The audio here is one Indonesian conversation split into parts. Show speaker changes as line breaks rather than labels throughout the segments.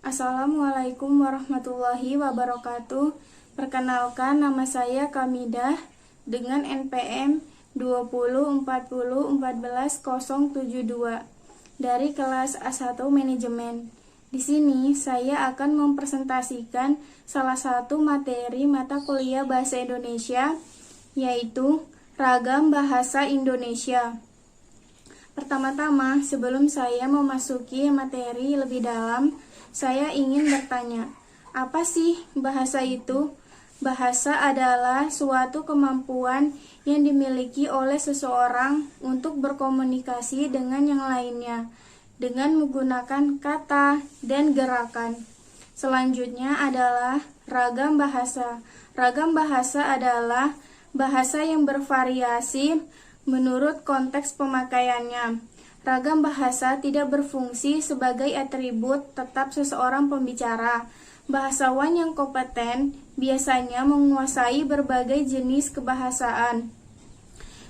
Assalamualaikum warahmatullahi wabarakatuh. Perkenalkan, nama saya Kamidah dengan NPM 204014072 dari kelas A1 Manajemen. Di sini saya akan mempresentasikan salah satu materi mata kuliah Bahasa Indonesia, yaitu Ragam Bahasa Indonesia. Pertama-tama, sebelum saya memasuki materi lebih dalam, saya ingin bertanya, apa sih bahasa itu? Bahasa adalah suatu kemampuan yang dimiliki oleh seseorang untuk berkomunikasi dengan yang lainnya dengan menggunakan kata dan gerakan. Selanjutnya adalah ragam bahasa. Ragam bahasa adalah bahasa yang bervariasi menurut konteks pemakaiannya. Ragam bahasa tidak berfungsi sebagai atribut tetap seseorang pembicara. Bahasawan yang kompeten biasanya menguasai berbagai jenis kebahasaan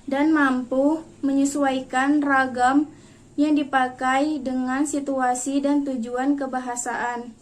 dan mampu menyesuaikan ragam yang dipakai dengan situasi dan tujuan kebahasaan.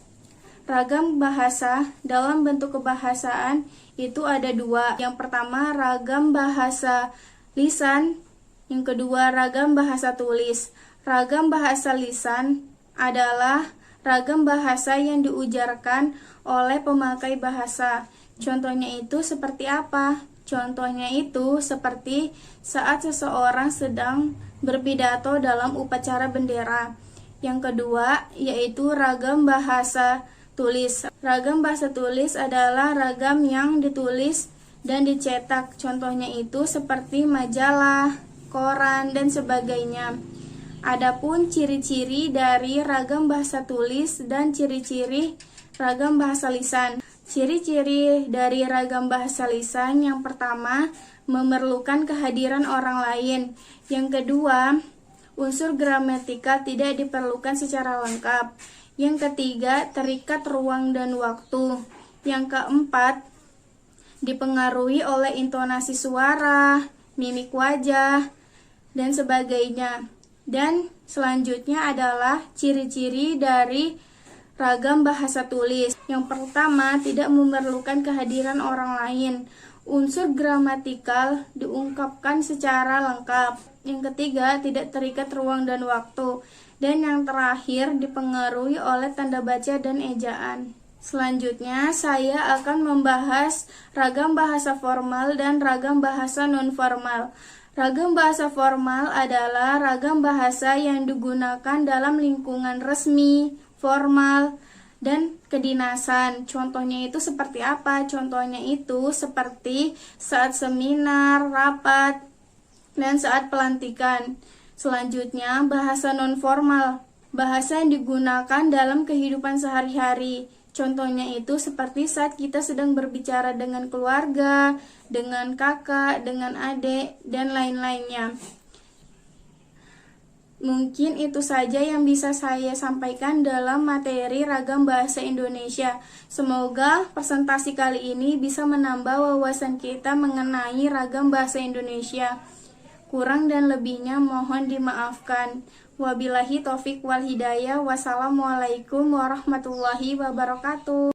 Ragam bahasa dalam bentuk kebahasaan itu ada dua. Yang pertama, ragam bahasa lisan. Yang kedua, ragam bahasa tulis. Ragam bahasa lisan adalah ragam bahasa yang diujarkan oleh pemakai bahasa. Contohnya itu seperti apa? Contohnya itu seperti saat seseorang sedang berpidato dalam upacara bendera. Yang kedua, yaitu ragam bahasa tulis. Ragam bahasa tulis adalah ragam yang ditulis dan dicetak. Contohnya itu seperti majalah, koran, dan sebagainya. Adapun ciri-ciri dari ragam bahasa tulis dan ciri-ciri ragam bahasa lisan. Ciri-ciri dari ragam bahasa lisan yang pertama, memerlukan kehadiran orang lain. Yang kedua, unsur gramatikal tidak diperlukan secara lengkap. Yang ketiga, terikat ruang dan waktu. Yang keempat, dipengaruhi oleh intonasi suara, mimik wajah, dan sebagainya. Dan selanjutnya adalah ciri-ciri dari ragam bahasa tulis. Yang pertama, tidak memerlukan kehadiran orang lain. Unsur gramatikal diungkapkan secara lengkap. Yang ketiga, tidak terikat ruang dan waktu. Dan yang terakhir, dipengaruhi oleh tanda baca dan ejaan. Selanjutnya, saya akan membahas ragam bahasa formal dan ragam bahasa non-formal. Ragam bahasa formal adalah ragam bahasa yang digunakan dalam lingkungan resmi, formal, dan kedinasan. Contohnya itu seperti apa? Contohnya itu seperti saat seminar, rapat, dan saat pelantikan. Selanjutnya, bahasa non-formal. Bahasa yang digunakan dalam kehidupan sehari-hari. Contohnya itu seperti saat kita sedang berbicara dengan keluarga, dengan kakak, dengan adik, dan lain-lainnya. Mungkin itu saja yang bisa saya sampaikan dalam materi ragam bahasa Indonesia. Semoga presentasi kali ini bisa menambah wawasan kita mengenai ragam bahasa Indonesia. Kurang dan lebihnya mohon dimaafkan. Wabillahi taufik wal hidayah. Wassalamualaikum warahmatullahi wabarakatuh.